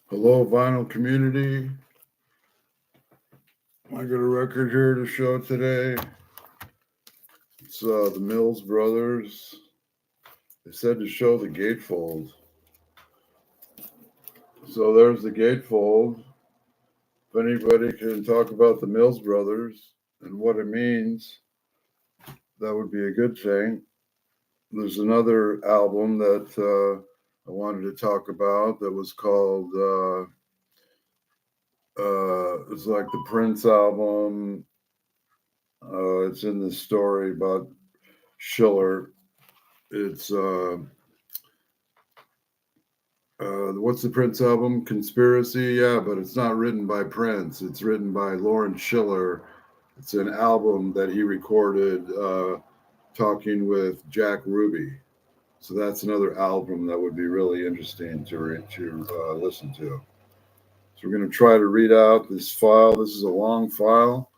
Hello, vinyl community. I got a record here to show today. It's the Mills Brothers. They said to show the gatefold. So there's the gatefold. If anybody can talk about the Mills Brothers and what it means, that would be a good thing. There's another album that I wanted to talk about that was called, it's like the Prince album. It's in the story about Schiller. It's what's the Prince album? Conspiracy, yeah, but it's not written by Prince. It's written by Lawrence Schiller. It's an album that he recorded talking with Jack Ruby. So that's another album that would be really interesting to listen to. So we're going to try to read out this file. This is a long file,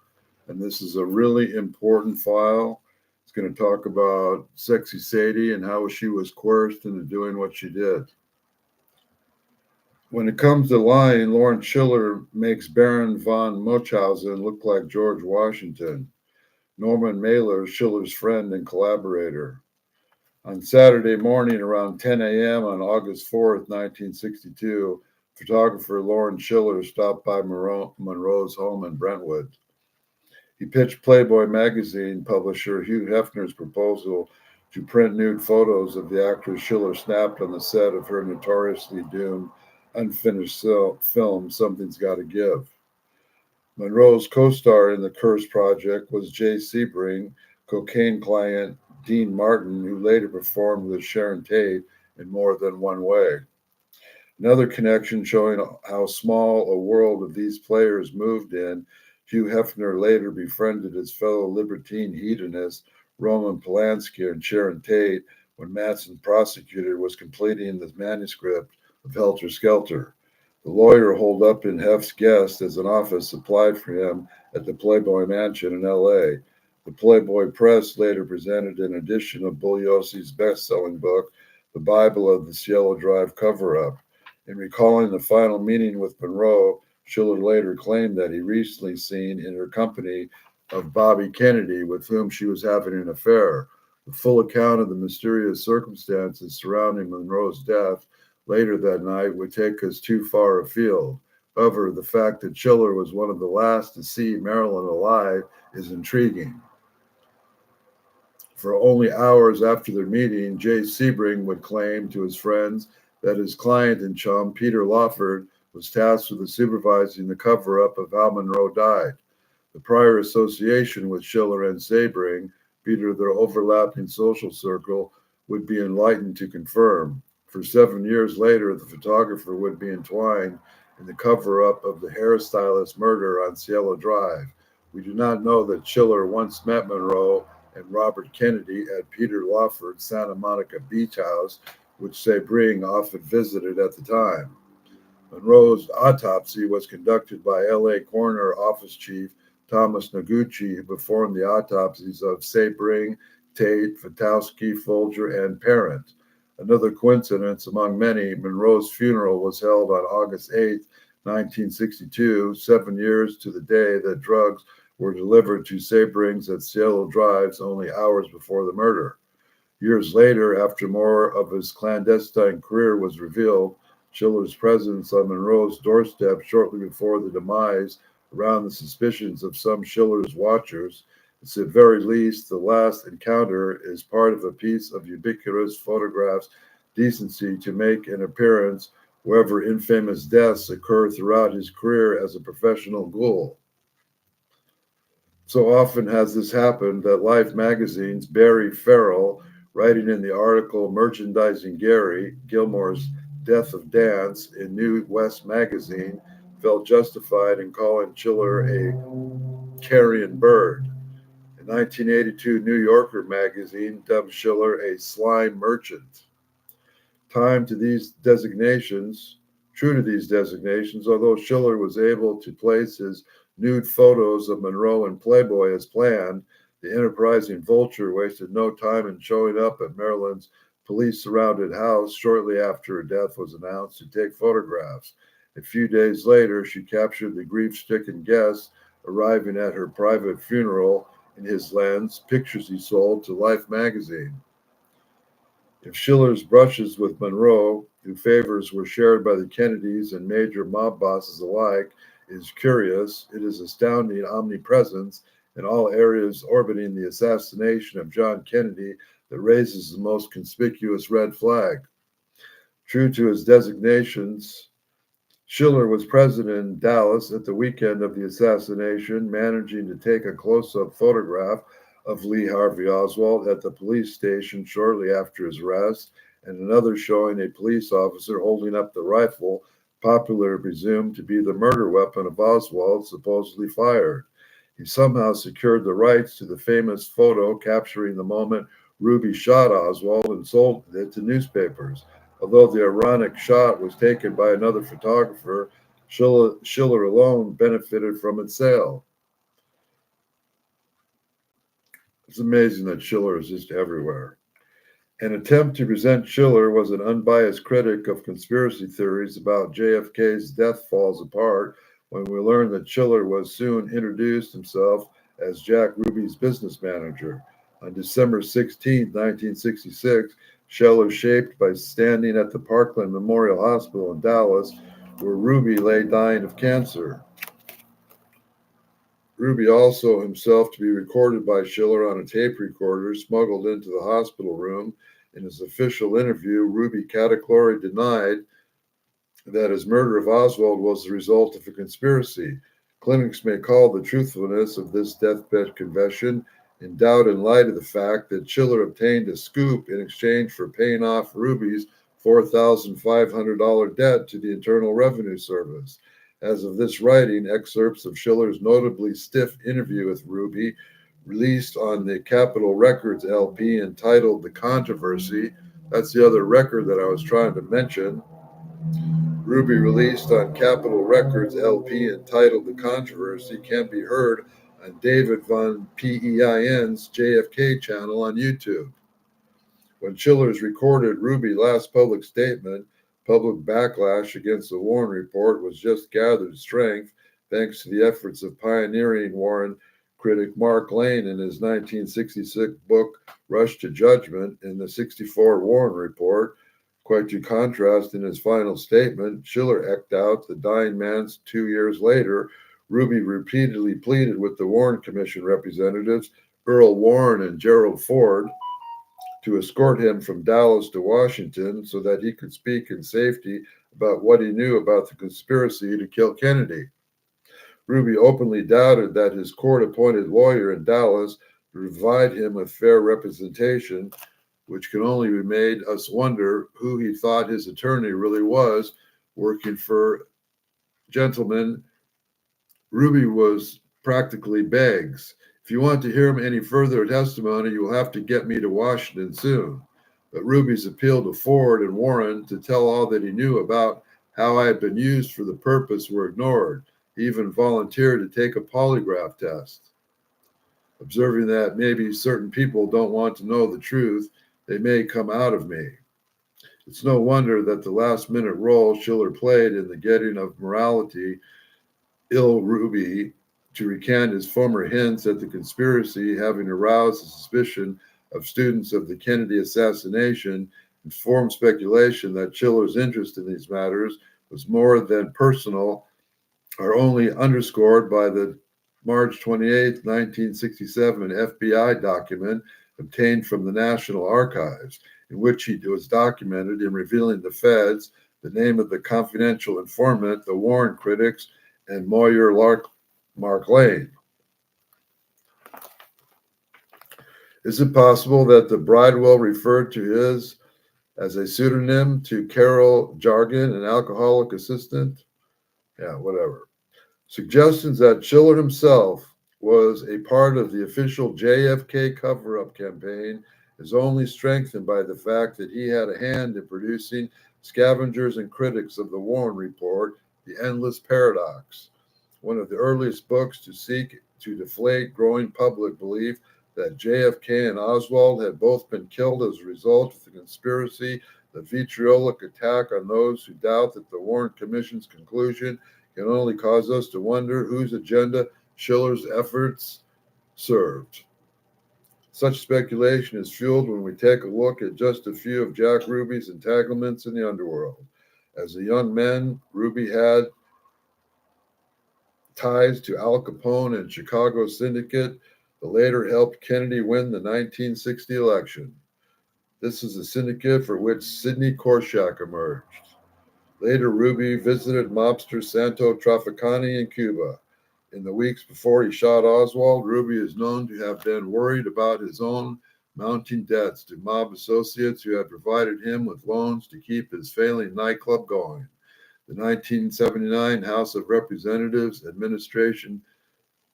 and this is a really important file. It's going to talk about Sexy Sadie and how she was coerced into doing what she did. When it comes to lying, Lawrence Schiller makes Baron von Munchausen look like George Washington, Norman Mailer, Schiller's friend and collaborator. On Saturday morning around 10 a.m. on August 4th, 1962, photographer Lawrence Schiller stopped by Monroe's home in Brentwood. He pitched Playboy magazine publisher Hugh Hefner's proposal to print nude photos of the actress Schiller snapped on the set of her notoriously doomed unfinished film, Something's Gotta Give. Monroe's co-star in the Curse project was Jay Sebring, cocaine client Dean Martin, who later performed with Sharon Tate in More Than One Way. Another connection showing how small a world of these players moved in, Hugh Hefner later befriended his fellow libertine hedonist Roman Polanski and Sharon Tate when Manson prosecutor was completing the manuscript of Helter Skelter. The lawyer holed up in Hef's guest as an office supplied for him at the Playboy Mansion in L.A. The Playboy Press later presented an edition of Bugliosi's best-selling book, The Bible of the Cielo Drive Cover-Up. In recalling the final meeting with Monroe, Schiller later claimed that he recently seen in her company of Bobby Kennedy, with whom she was having an affair. The full account of the mysterious circumstances surrounding Monroe's death later that night would take us too far afield. However, the fact that Schiller was one of the last to see Marilyn alive is intriguing. For only hours after their meeting, Jay Sebring would claim to his friends that his client and chum, Peter Lawford, was tasked with supervising the cover-up of how Monroe died. The prior association with Schiller and Sebring, Peter, their overlapping social circle, would be enlightened to confirm. For 7 years later, the photographer would be entwined in the cover-up of the hairstylist murder on Cielo Drive. We do not know that Schiller once met Monroe and Robert Kennedy at Peter Lawford's Santa Monica beach house, which Sebring often visited at the time. Monroe's autopsy was conducted by L.A. Coroner Office Chief Thomas Noguchi, who performed the autopsies of Sebring, Tate, Fatowsky, Folger, and Parent. Another coincidence among many, Monroe's funeral was held on August 8, 1962, 7 years to the day that drugs were delivered to Sebring's at Cielo Drives only hours before the murder. Years later, after more of his clandestine career was revealed, Schiller's presence on Monroe's doorstep shortly before the demise around the suspicions of some Schiller's watchers. At the very least, the last encounter is part of a piece of ubiquitous photographs decency to make an appearance wherever infamous deaths occur throughout his career as a professional ghoul. So often has this happened that Life magazine's Barry Farrell, writing in the article Merchandising Gary, Gilmore's Death of Dance in New West magazine, felt justified in calling Schiller a carrion bird. In 1982, New Yorker magazine dubbed Schiller a slime merchant. True to these designations, although Schiller was able to place his nude photos of Monroe and Playboy as planned, the enterprising vulture wasted no time in showing up at Maryland's police-surrounded house shortly after her death was announced to take photographs. A few days later, she captured the grief-stricken guest arriving at her private funeral in his lens, pictures he sold to Life magazine. If Schiller's brushes with Monroe, whose favors were shared by the Kennedys and major mob bosses alike, is curious, it is astounding omnipresence in all areas orbiting the assassination of John Kennedy that raises the most conspicuous red flag. True to his designations, Schiller was present in Dallas at the weekend of the assassination, managing to take a close-up photograph of Lee Harvey Oswald at the police station shortly after his arrest, and another showing a police officer holding up the rifle, popularly presumed to be the murder weapon of Oswald, supposedly fired. He somehow secured the rights to the famous photo capturing the moment Ruby shot Oswald and sold it to newspapers. Although the ironic shot was taken by another photographer, Schiller alone benefited from its sale. It's amazing that Schiller is just everywhere. An attempt to present Schiller was an unbiased critic of conspiracy theories about JFK's death falls apart when we learn that Schiller was soon introduced himself as Jack Ruby's business manager. On December 16, 1966, Schiller shaped by standing at the Parkland Memorial Hospital in Dallas, where Ruby lay dying of cancer. Ruby also himself to be recorded by Schiller on a tape recorder smuggled into the hospital room. In his official interview, Ruby categorically denied that his murder of Oswald was the result of a conspiracy. Clinics may call the truthfulness of this deathbed confession in doubt in light of the fact that Schiller obtained a scoop in exchange for paying off Ruby's $4,500 debt to the Internal Revenue Service. As of this writing, excerpts of Schiller's notably stiff interview with Ruby, released on the Capitol Records LP entitled The Controversy, that's the other record that I was trying to mention. Ruby released on Capitol Records LP entitled The Controversy can be heard on David Von Pein's JFK channel on YouTube. When Schiller's recorded Ruby's last public statement, public backlash against the Warren Report was just gathered strength thanks to the efforts of pioneering Warren critic Mark Lane in his 1966 book Rush to Judgment. In the 64 Warren Report, quite to contrast, in his final statement, Schiller eked out the dying man's 2 years later. Ruby repeatedly pleaded with the Warren Commission representatives, Earl Warren and Gerald Ford, to escort him from Dallas to Washington so that he could speak in safety about what he knew about the conspiracy to kill Kennedy. Ruby openly doubted that his court-appointed lawyer in Dallas would provide him with fair representation, which can only be made us wonder who he thought his attorney really was, working for gentlemen. Ruby was practically begs. If you want to hear any further testimony, you will have to get me to Washington soon. But Ruby's appeal to Ford and Warren to tell all that he knew about how I had been used for the purpose were ignored. He even volunteered to take a polygraph test. Observing that maybe certain people don't want to know the truth, they may come out of me. It's no wonder that the last-minute role Schiller played in the getting of morality ill Ruby to recant his former hints at the conspiracy having aroused the suspicion of students of the Kennedy assassination, informed speculation that Schiller's interest in these matters was more than personal, are only underscored by the March 28, 1967 FBI document obtained from the National Archives, in which he was documented in revealing the feds the name of the confidential informant, the Warren critics, and Moyer Mark Lane. Is it possible that the Bridewell referred to his as a pseudonym to Carol Jargon, an alcoholic assistant? Yeah, whatever. Suggestions that Schiller himself was a part of the official JFK cover-up campaign is only strengthened by the fact that he had a hand in producing Scavengers and Critics of the Warren Report, The Endless Paradox, one of the earliest books to seek to deflate growing public belief that JFK and Oswald had both been killed as a result of the conspiracy The vitriolic attack on those who doubt that the Warren Commission's conclusion can only cause us to wonder whose agenda Schiller's efforts served. Such speculation is fueled when we take a look at just a few of Jack Ruby's entanglements in the underworld. As a young man, Ruby had ties to Al Capone and Chicago Syndicate that later helped Kennedy win the 1960 election. This is a syndicate for which Sidney Korshak emerged. Later, Ruby visited mobster Santo Trafficani in Cuba. In the weeks before he shot Oswald, Ruby is known to have been worried about his own mounting debts to mob associates who had provided him with loans to keep his failing nightclub going. The 1979 House of Representatives Administration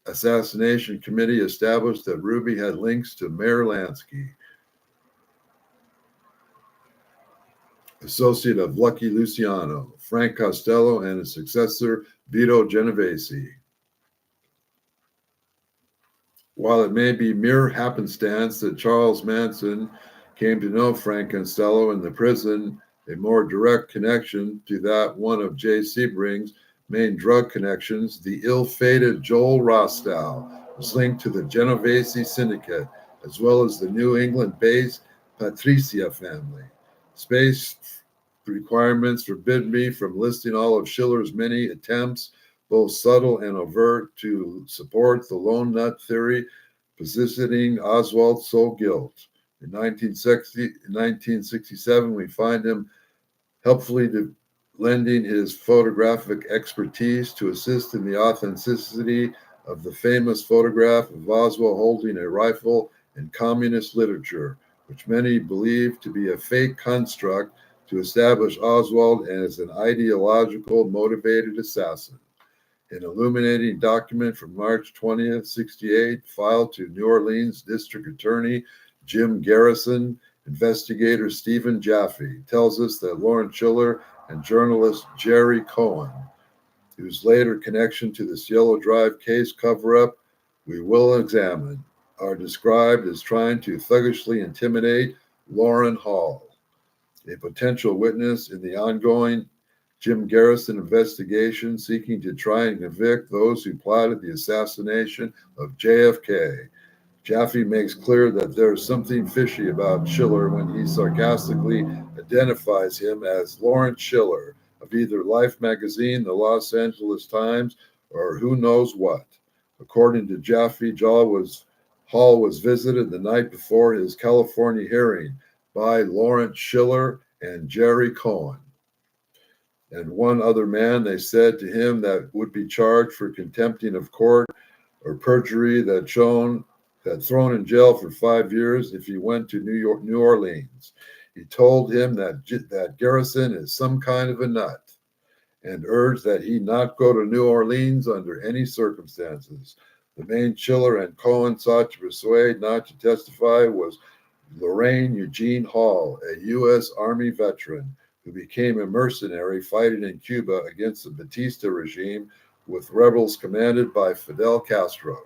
Assassination Committee established that Ruby had links to Mayor Lansky, associate of Lucky Luciano, Frank Costello, and his successor, Vito Genovese. While it may be mere happenstance that Charles Manson came to know Frank Costello in the prison, a more direct connection to that one of Jay Sebring's main drug connections, the ill-fated Joel Rostow, was linked to the Genovese syndicate, as well as the New England-based Patricia family. Space requirements forbid me from listing all of Schiller's many attempts, both subtle and overt, to support the lone nut theory, positioning Oswald's sole guilt. In 1967, we find him helpfully lending his photographic expertise to assist in the authenticity of the famous photograph of Oswald holding a rifle in communist literature, which many believe to be a fake construct to establish Oswald as an ideological motivated assassin. An illuminating document from March 20th, 1968, filed to New Orleans District Attorney Jim Garrison, investigator Stephen Jaffe, tells us that Lawrence Schiller and journalist Jerry Cohen, whose later connection to the Cielo Drive case cover-up we will examine, are described as trying to thuggishly intimidate Lauren Hall, a potential witness in the ongoing Jim Garrison investigation seeking to try and convict those who plotted the assassination of JFK. Jaffe makes clear that there is something fishy about Schiller when he sarcastically identifies him as Lawrence Schiller of either Life magazine, the Los Angeles Times, or who knows what. According to Jaffe, Hall was visited the night before his California hearing by Lawrence Schiller and Jerry Cohen. And one other man, they said to him, that would be charged for contempting of court or perjury that thrown in jail for 5 years if he went to New Orleans. He told him that Garrison is some kind of a nut and urged that he not go to New Orleans under any circumstances. The main Schiller and Cohen sought to persuade not to testify was Lorraine Eugene Hall, a U.S. Army veteran who became a mercenary fighting in Cuba against the Batista regime with rebels commanded by Fidel Castro.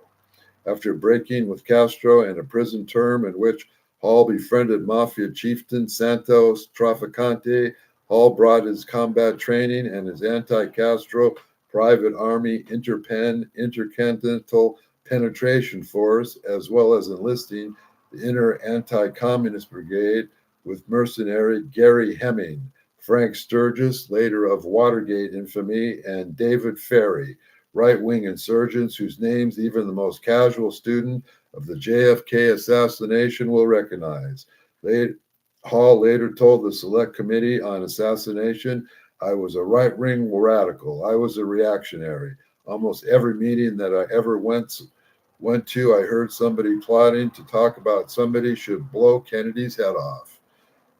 After breaking with Castro and a prison term in which Hall befriended mafia chieftain Santos Trafficante, Hall brought his combat training and his anti-Castro private army intercontinental penetration force, as well as enlisting the Inner Anti-Communist Brigade with mercenary Gary Hemming, Frank Sturgis, later of Watergate infamy, and David Ferry, right-wing insurgents whose names even the most casual student of the JFK assassination will recognize. Hall later told the Select Committee on Assassination, "I was a right-wing radical. I was a reactionary. Almost every meeting that I ever went to, I heard somebody plotting to talk about somebody should blow Kennedy's head off."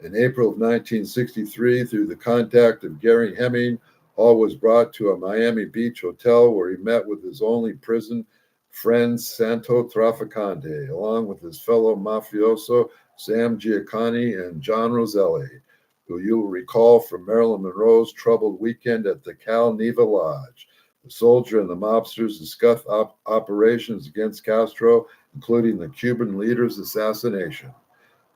In April of 1963, through the contact of Gary Hemming, Hall was brought to a Miami Beach hotel where he met with his only prison friend, Santo Trafficante, along with his fellow mafioso, Sam Giacconi and John Roselli, who you will recall from Marilyn Monroe's troubled weekend at the Cal Neva Lodge. The soldier and the mobsters discussed operations against Castro, including the Cuban leader's assassination.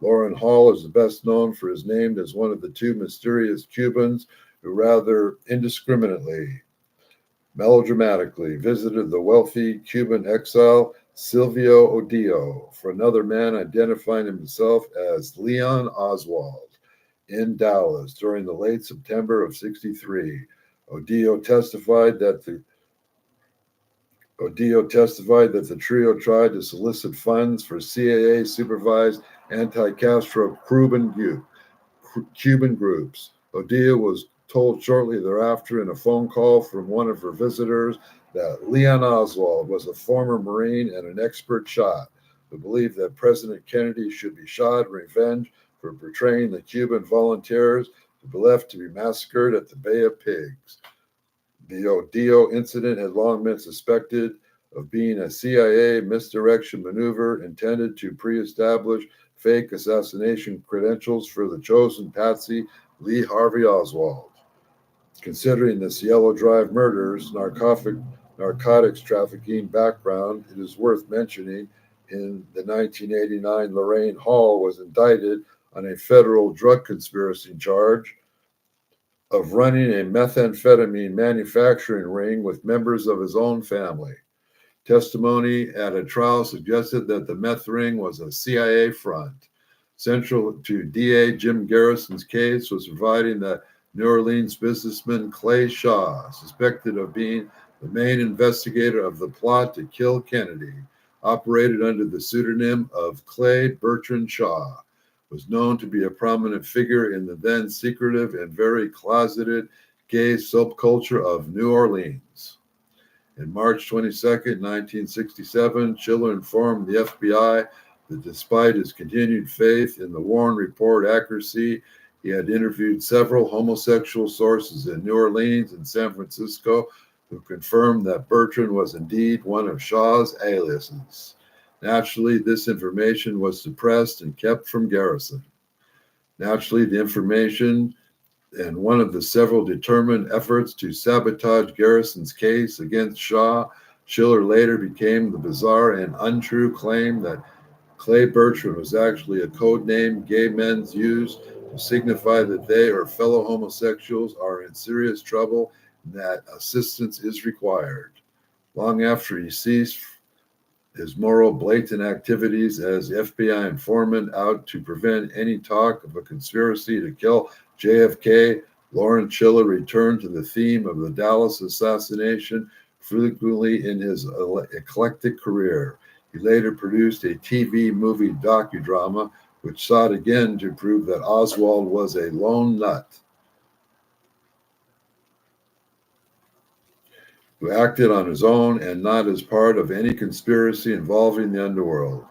Lauren Hall is best known for his name as one of the two mysterious Cubans who rather indiscriminately, melodramatically visited the wealthy Cuban exile Silvio Odio for another man identifying himself as Leon Oswald in Dallas during the late September of '63. Odio testified that the trio tried to solicit funds for CIA-supervised anti-Castro Cuban groups. Odia was told shortly thereafter in a phone call from one of her visitors that Leon Oswald was a former Marine and an expert shot who believed that President Kennedy should be shot in revenge for betraying the Cuban volunteers to be left to be massacred at the Bay of Pigs. The Odio incident had long been suspected of being a CIA misdirection maneuver intended to pre-establish fake assassination credentials for the chosen patsy Lee Harvey Oswald. Considering the Cielo Drive murders, narcotics trafficking background, it is worth mentioning in the 1989 Lorraine Hall was indicted on a federal drug conspiracy charge of running a methamphetamine manufacturing ring with members of his own family. Testimony at a trial suggested that the meth ring was a CIA front. Central to DA Jim Garrison's case was providing that New Orleans businessman Clay Shaw, suspected of being the main investigator of the plot to kill Kennedy, operated under the pseudonym of Clay Bertrand Shaw, was known to be a prominent figure in the then secretive and very closeted gay subculture of New Orleans. On March 22, 1967, Schiller informed the FBI that despite his continued faith in the Warren Report accuracy, he had interviewed several homosexual sources in New Orleans and San Francisco who confirmed that Bertrand was indeed one of Shaw's aliases. Naturally, this information was suppressed and kept from Garrison. Naturally, the information and one of the several determined efforts to sabotage Garrison's case against Shaw, Schiller later became the bizarre and untrue claim that Clay Bertrand was actually a code name gay men use to signify that they or fellow homosexuals are in serious trouble and that assistance is required. Long after he ceased his moral blatant activities as FBI informant out to prevent any talk of a conspiracy to kill JFK, Lawrence Schiller returned to the theme of the Dallas assassination frequently in his eclectic career. He later produced a TV movie docudrama which sought again to prove that Oswald was a lone nut who acted on his own and not as part of any conspiracy involving the underworld.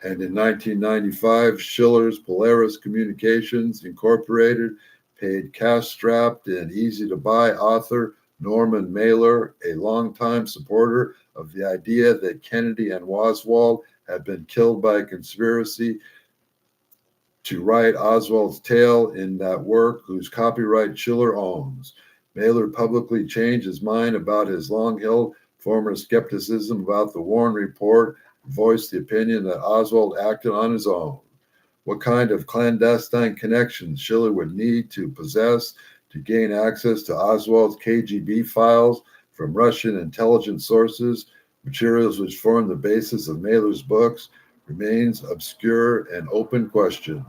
And in 1995, Schiller's Polaris Communications Incorporated paid cash-strapped and easy-to-buy author Norman Mailer, a longtime supporter of the idea that Kennedy and Oswald had been killed by a conspiracy, to write Oswald's tale in that work, whose copyright Schiller owns. Mailer publicly changed his mind about his long-held former skepticism about the Warren Report and voiced the opinion that Oswald acted on his own. What kind of clandestine connections Schiller would need to possess to gain access to Oswald's KGB files from Russian intelligence sources, materials which form the basis of Mailer's books, remains obscure and open question.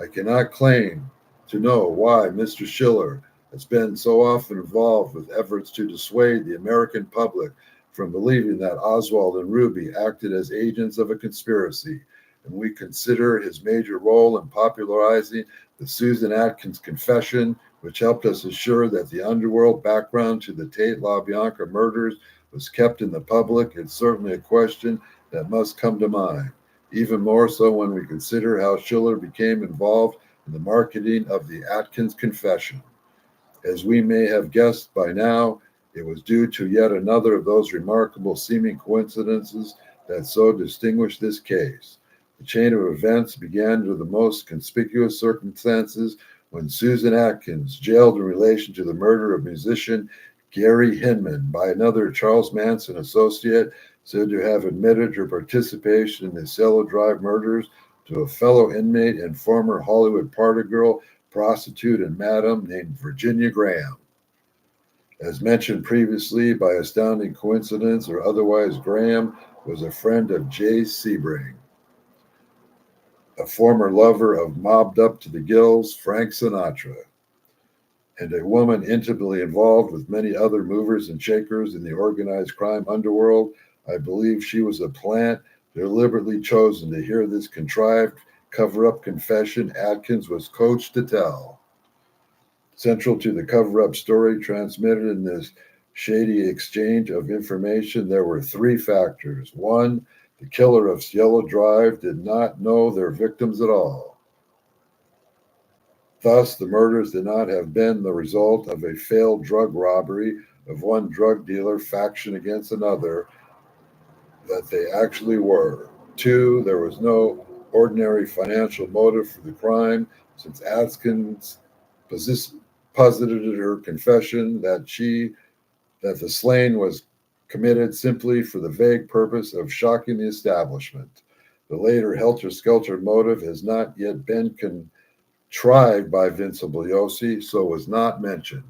I cannot claim to know why Mr. Schiller has been so often involved with efforts to dissuade the American public from believing that Oswald and Ruby acted as agents of a conspiracy, and we consider his major role in popularizing the Susan Atkins confession, which helped us assure that the underworld background to the Tate LaBianca murders was kept in the public, is certainly a question that must come to mind, even more so when we consider how Schiller became involved in the marketing of the Atkins confession. As we may have guessed by now, it was due to yet another of those remarkable seeming coincidences that so distinguished this case. The chain of events began under the most conspicuous circumstances when Susan Atkins, jailed in relation to the murder of musician Gary Hinman by another Charles Manson associate, said to have admitted her participation in the Cielo Drive murders, to a fellow inmate and former Hollywood party girl, prostitute, and madam named Virginia Graham. As mentioned previously, by astounding coincidence or otherwise, Graham was a friend of Jay Sebring, a former lover of mobbed up to the gills Frank Sinatra, and a woman intimately involved with many other movers and shakers in the organized crime underworld. I believe she was a plant deliberately chosen to hear this contrived cover-up confession Atkins was coached to tell. Central to the cover-up story transmitted in this shady exchange of information, there were three factors. One, the killer of Cielo Drive did not know their victims at all. Thus, the murders did not have been the result of a failed drug robbery of one drug dealer faction against another, that they actually were. Two, there was no ordinary financial motive for the crime, since Atkins posited her confession that the slaying was committed simply for the vague purpose of shocking the establishment. The later helter-skelter motive has not yet been contrived by Vince Bugliosi, so was not mentioned.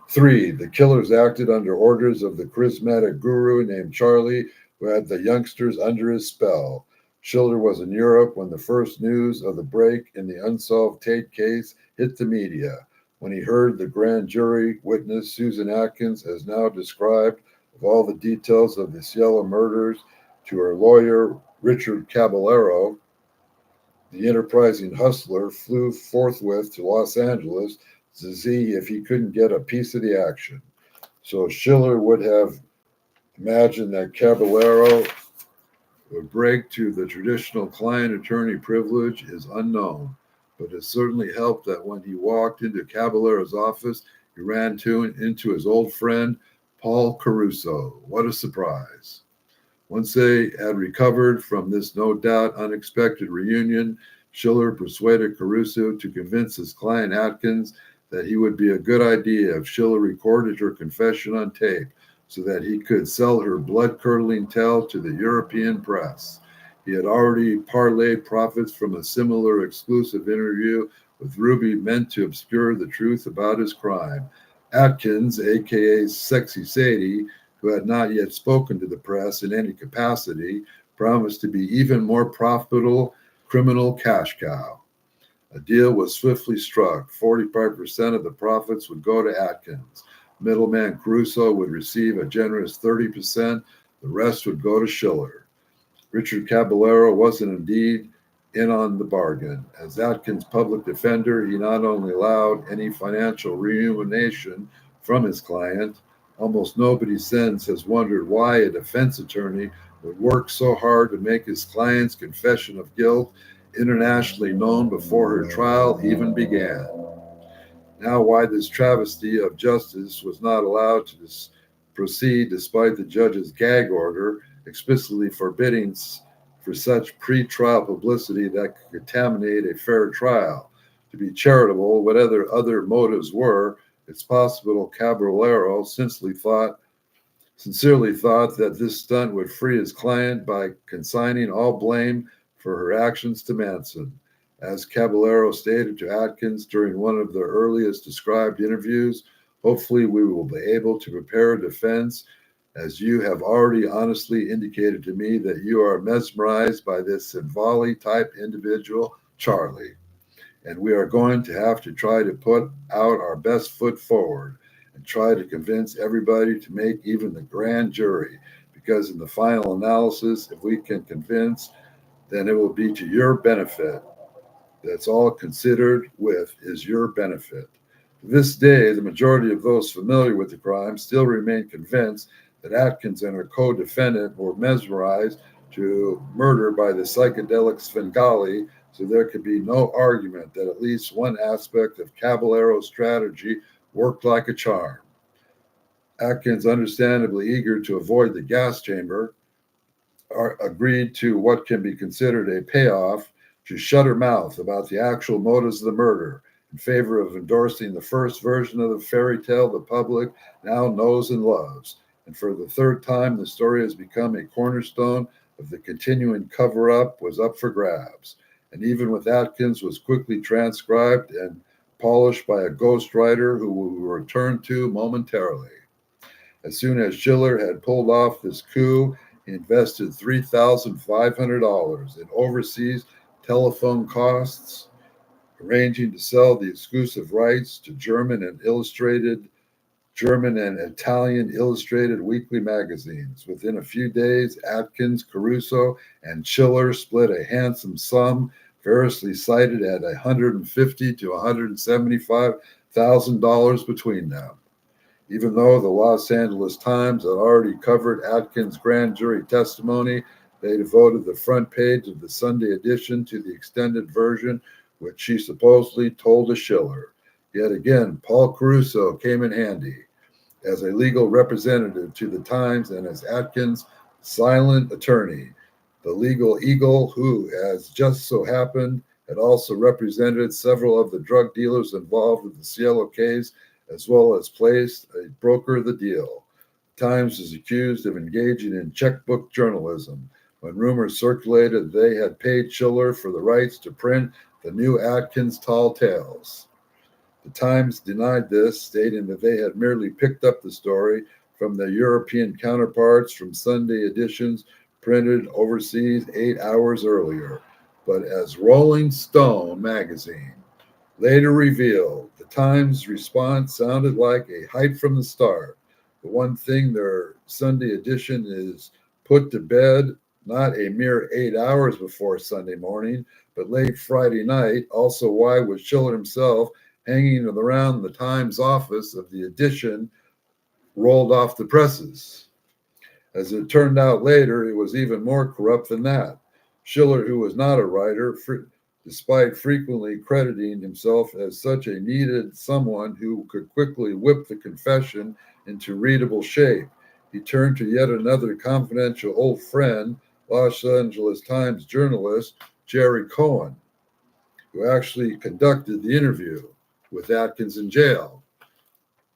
Three, the killers acted under orders of the charismatic guru named Charlie, who had the youngsters under his spell. Schiller was in Europe when the first news of the break in the unsolved Tate case hit the media. When he heard the grand jury witness Susan Atkins, as now described, of all the details of the Cielo murders to her lawyer, Richard Caballero, the enterprising hustler flew forthwith to Los Angeles to see if he couldn't get a piece of the action. So Schiller would have imagined that Caballero would break to the traditional client-attorney privilege is unknown, but it certainly helped that when he walked into Caballero's office, he ran into his old friend, Paul Caruso. What a surprise. Once they had recovered from this no doubt unexpected reunion, Schiller persuaded Caruso to convince his client Atkins that he would be a good idea if Schiller recorded her confession on tape so that he could sell her blood-curdling tale to the European press. He had already parlayed profits from a similar exclusive interview with Ruby meant to obscure the truth about his crime. Atkins, a.k.a. Sexy Sadie, who had not yet spoken to the press in any capacity, promised to be even more profitable criminal cash cow. A deal was swiftly struck. 45% of the profits would go to Atkins. Middleman Caruso would receive a generous 30%. The rest would go to Schiller. Richard Caballero wasn't indeed in on the bargain. As Atkins' public defender, he not only allowed any financial remuneration from his client. Almost nobody since has wondered why a defense attorney would work so hard to make his client's confession of guilt internationally known before her trial even began. Now, why this travesty of justice was not allowed to proceed despite the judge's gag order explicitly forbidding for such pre-trial publicity that could contaminate a fair trial. To be charitable, whatever other motives were, it's possible Caballero sincerely thought that this stunt would free his client by consigning all blame for her actions to Manson. As Caballero stated to Atkins during one of the earliest described interviews, hopefully we will be able to prepare a defense, as you have already honestly indicated to me that you are mesmerized by this Sinvali-type individual, Charlie. And we are going to have to try to put out our best foot forward and try to convince everybody to make even the grand jury, because in the final analysis, if we can convince, then it will be to your benefit. That's all considered with is your benefit. To this day, the majority of those familiar with the crime still remain convinced that Atkins and her co-defendant were mesmerized to murder by the psychedelic Svengali, so there could be no argument that at least one aspect of Caballero's strategy worked like a charm. Atkins, understandably eager to avoid the gas chamber, agreed to what can be considered a payoff to shut her mouth about the actual motives of the murder in favor of endorsing the first version of the fairy tale the public now knows and loves. And for the third time, the story has become a cornerstone of the continuing cover-up was up for grabs, and even with Atkins was quickly transcribed and polished by a ghostwriter who we will return to momentarily. As soon as Schiller had pulled off this coup, he invested $3,500 in overseas telephone costs, arranging to sell the exclusive rights to German and Italian illustrated weekly magazines. Within a few days, Atkins, Caruso, and Schiller split a handsome sum, variously cited at $150,000 to $175,000 between them. Even though the Los Angeles Times had already covered Atkins' grand jury testimony, they devoted the front page of the Sunday edition to the extended version, which she supposedly told to Schiller. Yet again, Paul Caruso came in handy as a legal representative to the Times and as Atkins' silent attorney, the legal eagle who, as just so happened, had also represented several of the drug dealers involved in the Cielo case, as well as placed a broker the deal. The Times is accused of engaging in checkbook journalism when rumors circulated they had paid Schiller for the rights to print the new Atkins Tall Tales. The Times denied this, stating that they had merely picked up the story from their European counterparts from Sunday editions printed overseas 8 hours earlier. But as Rolling Stone magazine later revealed, the Times' response sounded like a hype from the start. The one thing their Sunday edition is put to bed not a mere 8 hours before Sunday morning, but late Friday night. Also, why was Schiller himself hanging around the Times office of the edition rolled off the presses? As it turned out later, it was even more corrupt than that. Schiller, who was not a writer, despite frequently crediting himself as such a needed someone who could quickly whip the confession into readable shape, he turned to yet another confidential old friend, Los Angeles Times journalist Jerry Cohen, who actually conducted the interview with Atkins in jail.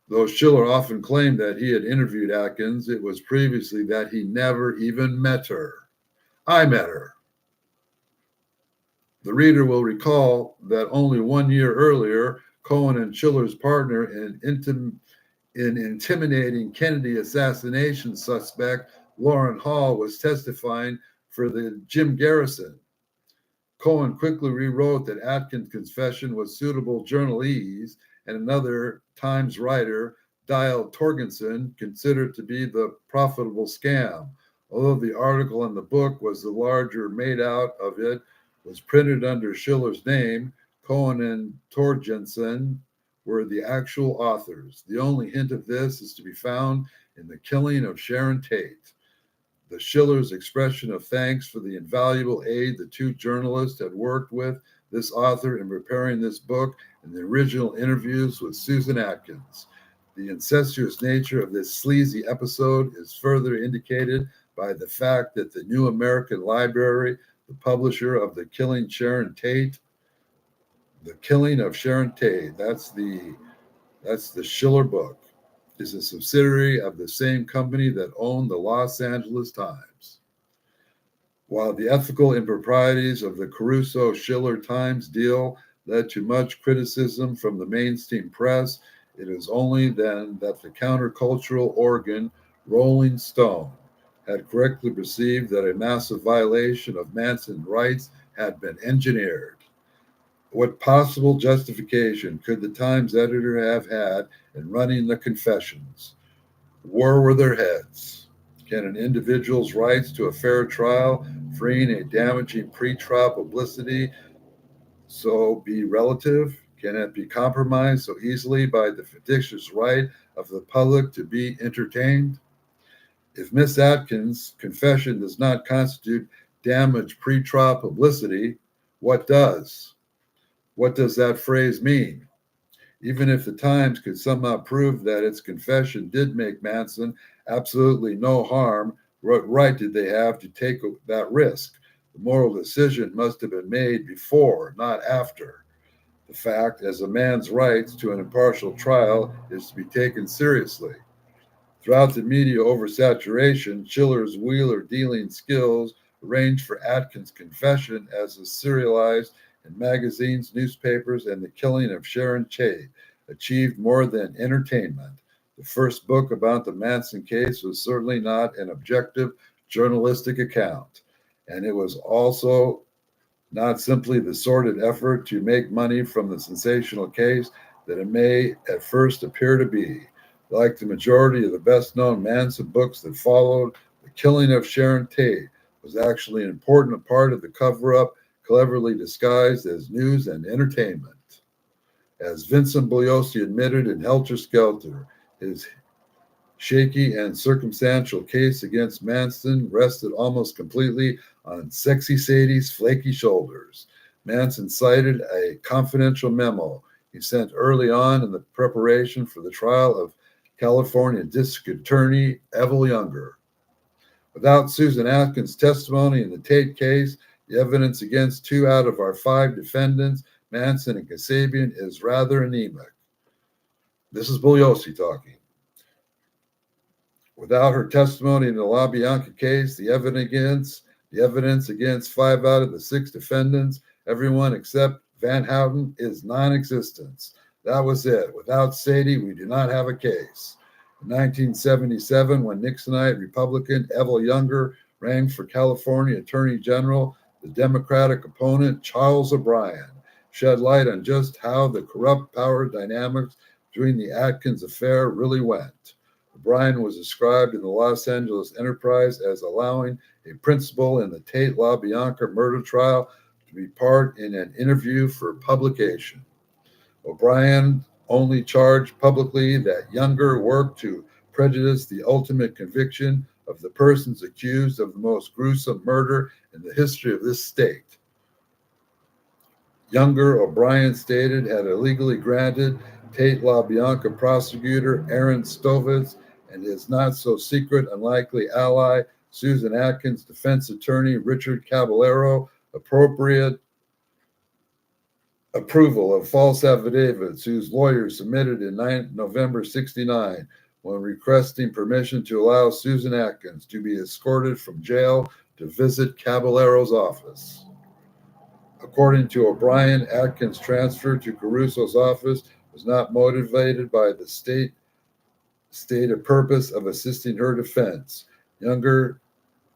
Though Schiller often claimed that he had interviewed Atkins, it was previously that he never even met her. I met her. The reader will recall that only 1 year earlier, Cohen and Schiller's partner in intimidating Kennedy assassination suspect Lauren Hall was testifying for the Jim Garrison. Cohen quickly rewrote that Atkins' confession was suitable journalese, and another Times writer, Dial Torgensen, considered to be the profitable scam. Although the article in the book was the larger made out of it, was printed under Schiller's name, Cohen and Torgensen were the actual authors. The only hint of this is to be found in the killing of Sharon Tate. The Schiller's expression of thanks for the invaluable aid the two journalists had worked with this author in preparing this book and the original interviews with Susan Atkins. The incestuous nature of this sleazy episode is further indicated by the fact that the New American Library, the publisher of The Killing of Sharon Tate, that's the Schiller book, is a subsidiary of the same company that owned the Los Angeles Times. While the ethical improprieties of the Caruso-Schiller Times deal led to much criticism from the mainstream press, it is only then that the countercultural organ Rolling Stone had correctly perceived that a massive violation of Manson rights had been engineered. What possible justification could the Times editor have had in running the confessions? Where were their heads? Can an individual's rights to a fair trial, freeing a damaging pre-trial publicity, so be relative? Can it be compromised so easily by the fictitious right of the public to be entertained? If Miss Atkins' confession does not constitute damaged pre-trial publicity, what does? What does that phrase mean? Even if the Times could somehow prove that its confession did make Manson absolutely no harm, what right did they have to take that risk? The moral decision must have been made before, not after. The fact, as a man's rights to an impartial trial, is to be taken seriously. Throughout the media oversaturation, Schiller's wheeler dealing skills arranged for Atkins' confession as is serialized in magazines, newspapers, and the killing of Sharon Tate achieved more than entertainment. The first book about the Manson case was certainly not an objective journalistic account, and it was also not simply the sordid effort to make money from the sensational case that it may at first appear to be. Like the majority of the best-known Manson books that followed, the killing of Sharon Tate was actually an important part of the cover-up, cleverly disguised as news and entertainment. As Vincent Bugliosi admitted in Helter Skelter, his shaky and circumstantial case against Manson rested almost completely on Sexy Sadie's flaky shoulders. Manson cited a confidential memo he sent early on in the preparation for the trial of California District Attorney Evel Younger. Without Susan Atkins' testimony in the Tate case, the evidence against 2 out of our 5 defendants, Manson and Kasabian, is rather anemic. This is Bugliosi talking. Without her testimony in the LaBianca case, the evidence against 5 out of the 6 defendants, everyone except Van Houten, is non-existent. That was it. Without Sadie, we do not have a case. In 1977, when Nixonite Republican Evel Younger ran for California Attorney General, the Democratic opponent, Charles O'Brien, shed light on just how the corrupt power dynamics during the Atkins affair really went. O'Brien was described in the Los Angeles Enterprise as allowing a principal in the Tate LaBianca murder trial to be part in an interview for publication. O'Brien only charged publicly that Younger worked to prejudice the ultimate conviction of the persons accused of the most gruesome murder in the history of this state. Younger, O'Brien stated, had illegally granted Tate LaBianca prosecutor Aaron Stovitz and his not-so-secret unlikely ally, Susan Atkins' defense attorney Richard Caballero, appropriate approval of false affidavits whose lawyers submitted in November 1969 when requesting permission to allow Susan Atkins to be escorted from jail to visit Caballero's office. According to O'Brien, Atkins' transfer to Caruso's office was not motivated by the stated purpose of assisting her defense. Younger,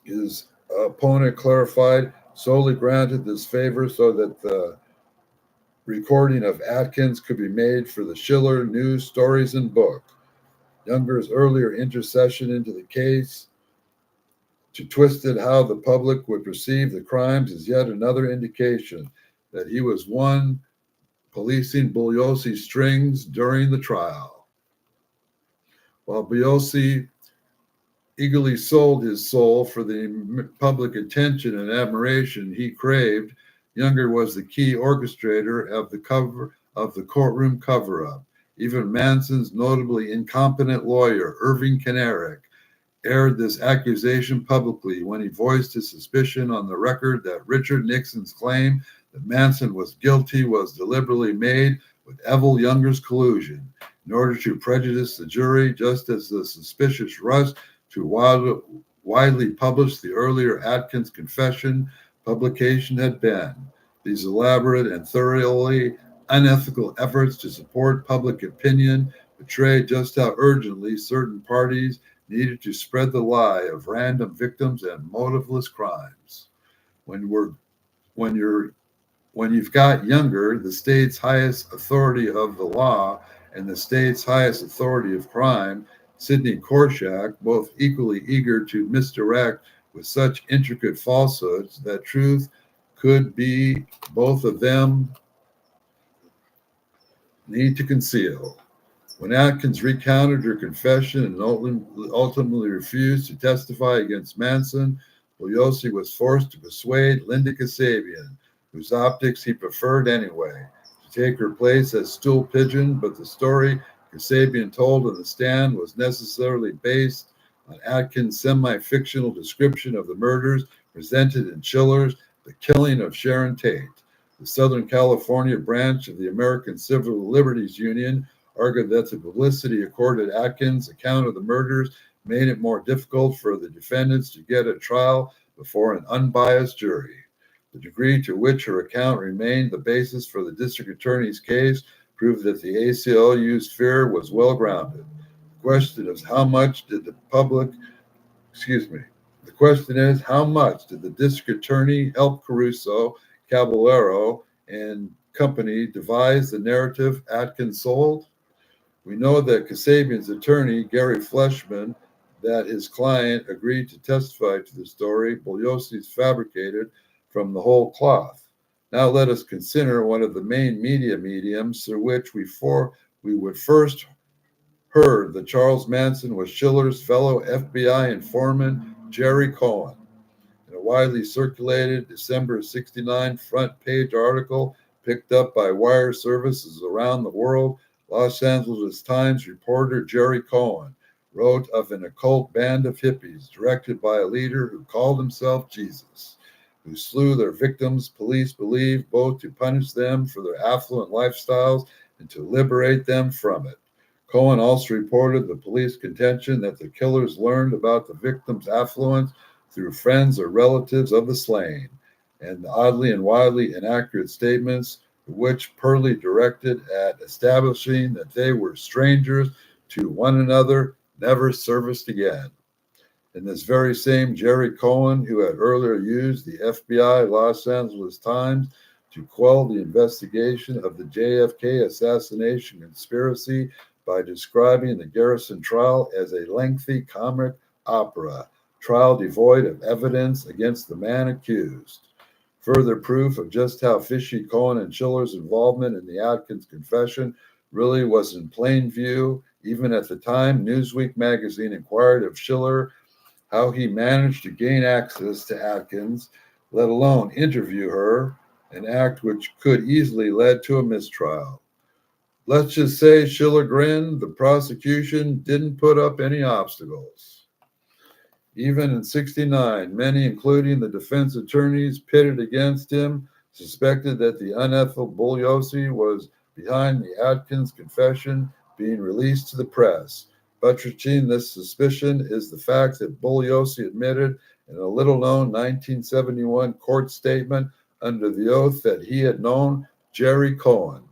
his opponent clarified, solely granted this favor so that the recording of Atkins could be made for the Schiller News Stories and Book. Younger's earlier intercession into the case to twist it how the public would perceive the crimes is yet another indication that he was one policing Bugliosi's strings during the trial. While Bugliosi eagerly sold his soul for the public attention and admiration he craved, Younger was the key orchestrator of the courtroom cover-up. Even Manson's notably incompetent lawyer, Irving Kanarek, aired this accusation publicly when he voiced his suspicion on the record that Richard Nixon's claim that Manson was guilty was deliberately made with Evel Younger's collusion in order to prejudice the jury, just as the suspicious rush to widely publish the earlier Atkins confession publication had been. These elaborate and thoroughly unethical efforts to support public opinion betray just how urgently certain parties needed to spread the lie of random victims and motiveless crimes. When you've got Younger, the state's highest authority of the law, and the state's highest authority of crime, Sidney Korshak, both equally eager to misdirect with such intricate falsehoods that truth could be both of them need to conceal. When Atkins recounted her confession and ultimately refused to testify against Manson, Bugliosi was forced to persuade Linda Kasabian, whose optics he preferred anyway, to take her place as stool pigeon, but the story Kasabian told on the stand was necessarily based on Atkins' semi-fictional description of the murders presented in Schiller's The Killing of Sharon Tate. The Southern California branch of the American Civil Liberties Union argued that the publicity accorded Atkins' account of the murders made it more difficult for the defendants to get a trial before an unbiased jury. The degree to which her account remained the basis for the district attorney's case proved that the ACLU's fear was well grounded. The question is how much did the district attorney help Caruso, Caballero, and company devise the narrative Atkins sold? We know that Kasabian's attorney, Gary Fleshman, that his client agreed to testify to the story Bugliosi's fabricated from the whole cloth. Now let us consider one of the main media mediums through which we would first heard that Charles Manson was Schiller's fellow FBI informant, Jerry Cohen. In a widely circulated December 69 front page article picked up by wire services around the world, Los Angeles Times reporter Jerry Cohen wrote of an occult band of hippies directed by a leader who called himself Jesus, who slew their victims, police believe, both to punish them for their affluent lifestyles and to liberate them from it. Cohen also reported the police contention that the killers learned about the victims' affluence through friends or relatives of the slain, and the oddly and wildly inaccurate statements which Purley directed at establishing that they were strangers to one another never surfaced again. In this very same Jerry Cohen, who had earlier used the FBI Los Angeles Times to quell the investigation of the JFK assassination conspiracy by describing the Garrison trial as a lengthy comic opera, trial devoid of evidence against the man accused. Further proof of just how fishy Cohen and Schiller's involvement in the Atkins confession really was in plain view. Even at the time, Newsweek magazine inquired of Schiller how he managed to gain access to Atkins, let alone interview her, an act which could easily lead to a mistrial. Let's just say Schiller grinned. The prosecution didn't put up any obstacles. Even in 69, many, including the defense attorneys pitted against him, suspected that the unethical Bugliosi was behind the Atkins confession being released to the press. Buttressing this suspicion is the fact that Bugliosi admitted in a little-known 1971 court statement under the oath that he had known Jerry Cohen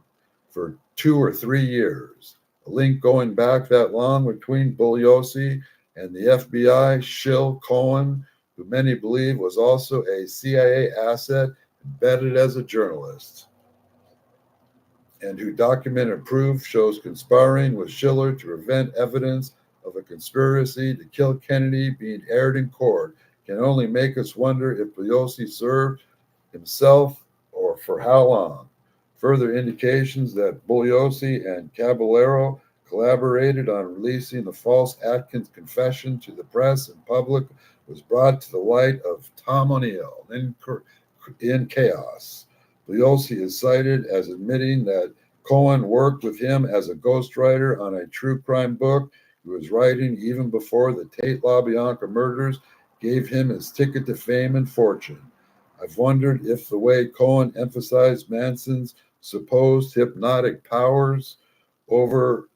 for 2 or 3 years. A link going back that long between Bugliosi and the FBI, Schill Cohen, who many believe was also a CIA asset embedded as a journalist, and who documented proof shows conspiring with Schiller to prevent evidence of a conspiracy to kill Kennedy being aired in court, can only make us wonder if Bugliosi served himself or for how long. Further indications that Bugliosi and Caballero collaborated on releasing the false Atkins confession to the press and public was brought to the light of Tom O'Neill in Chaos. Bugliosi is cited as admitting that Cohen worked with him as a ghostwriter on a true crime book he was writing even before the Tate LaBianca murders gave him his ticket to fame and fortune. I've wondered if the way Cohen emphasized Manson's supposed hypnotic powers over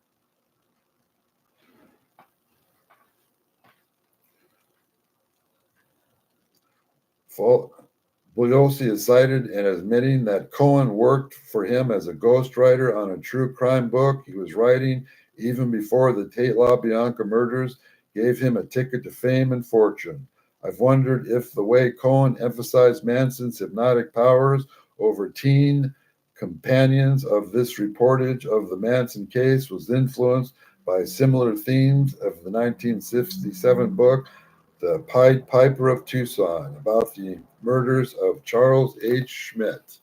Bugliosi is cited in admitting that Cohen worked for him as a ghostwriter on a true crime book he was writing even before the Tate LaBianca murders gave him a ticket to fame and fortune. I've wondered if the way Cohen emphasized Manson's hypnotic powers over teen companions of this reportage of the Manson case was influenced by similar themes of the 1967 book, The Pied Piper of Tucson, about the murders of Charles H. Schmidt.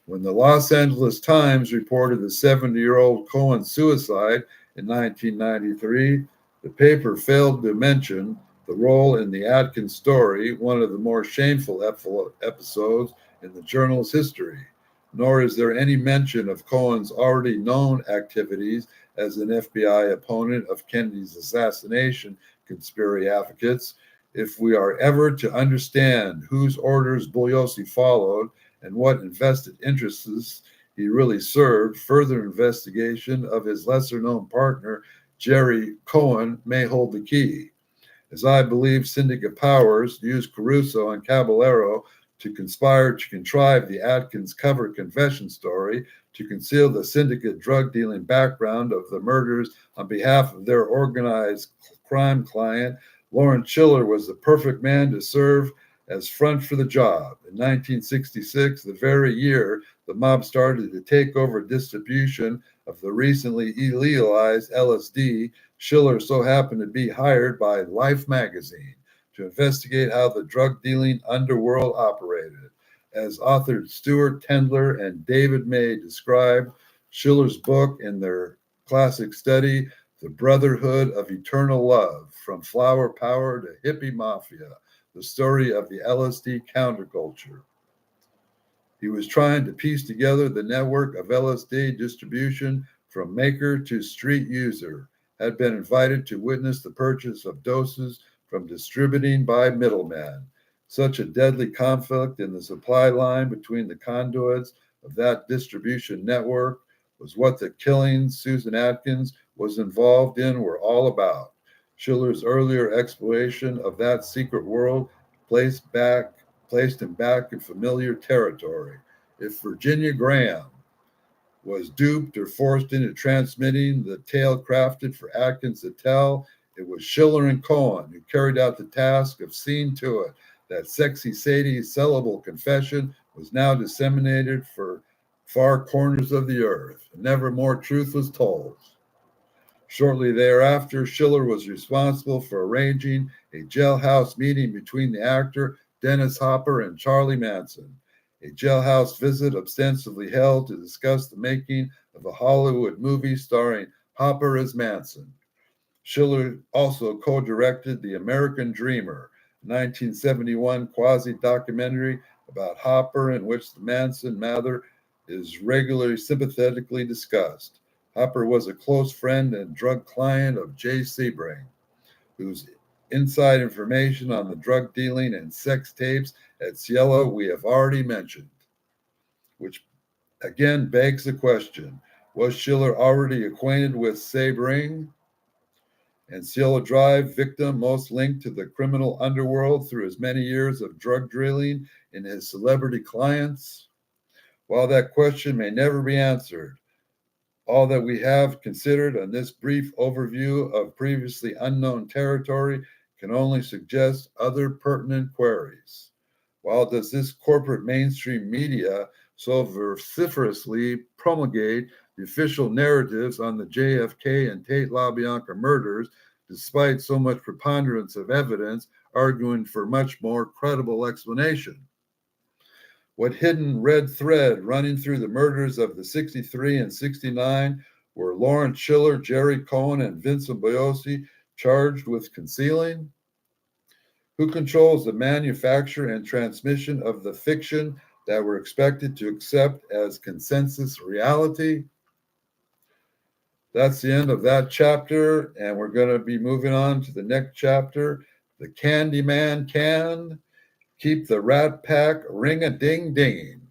When the Los Angeles Times reported the 70-year-old Cohen's suicide in 1993, the paper failed to mention the role in the Atkins story, one of the more shameful episodes in the journal's history. Nor is there any mention of Cohen's already known activities as an FBI opponent of Kennedy's assassination conspiracy advocates. If we are ever to understand whose orders Bugliosi followed and what invested interests he really served, further investigation of his lesser-known partner, Jerry Cohen, may hold the key. as I believe syndicate powers used Caruso and Caballero to conspire to contrive the Atkins cover confession story to conceal the syndicate drug dealing background of the murders on behalf of their organized crime client, Lawrence Schiller was the perfect man to serve as front for the job. In 1966, the very year the mob started to take over distribution of the recently illegalized LSD, Schiller so happened to be hired by Life magazine to investigate how the drug dealing underworld operated. As authors Stuart Tendler and David May described Schiller's book in their classic study, The Brotherhood of Eternal Love, From Flower Power to Hippie Mafia, the story of the LSD counterculture. He was trying to piece together the network of LSD distribution from maker to street user, had been invited to witness the purchase of doses from distributing by middlemen. Such a deadly conflict in the supply line between the conduits of that distribution network was what the killings Susan Atkins was involved in were all about. Schiller's earlier exploration of that secret world placed him back in familiar territory. If Virginia Graham was duped or forced into transmitting the tale crafted for Atkins to tell, it was Schiller and Cohen who carried out the task of seeing to it that sexy Sadie's sellable confession was now disseminated for far corners of the earth. Never more truth was told. Shortly thereafter, Schiller was responsible for arranging a jailhouse meeting between the actor Dennis Hopper and Charlie Manson, a jailhouse visit ostensibly held to discuss the making of a Hollywood movie starring Hopper as Manson. Schiller also co-directed The American Dreamer, a 1971 quasi-documentary about Hopper in which the Manson matter is regularly sympathetically discussed. Hopper was a close friend and drug client of Jay Sebring, whose inside information on the drug dealing and sex tapes at Cielo we have already mentioned, which again begs the question, was Schiller already acquainted with Sebring and Cielo Drive, victim most linked to the criminal underworld through his many years of drug dealing in his celebrity clients? While that question may never be answered, all that we have considered on this brief overview of previously unknown territory can only suggest other pertinent queries. Why does this corporate mainstream media so vociferously promulgate the official narratives on the JFK and Tate LaBianca murders, despite so much preponderance of evidence arguing for much more credible explanation? What hidden red thread running through the murders of the 63 and 69 were Lawrence Schiller, Jerry Cohen, and Vincent Boyossi charged with concealing? Who controls the manufacture and transmission of the fiction that we're expected to accept as consensus reality? That's the end of that chapter, and we're going to be moving on to the next chapter. The Candyman can keep the Rat Pack ring-a-ding-dinging.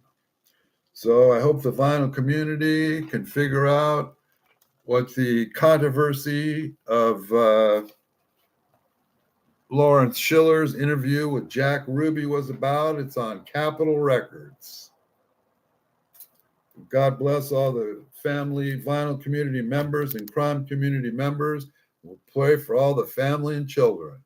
So I hope the vinyl community can figure out what the controversy of Lawrence Schiller's interview with Jack Ruby was about. It's on Capitol Records. God bless all the family, vinyl community members, and crime community members. We'll pray for all the family and children.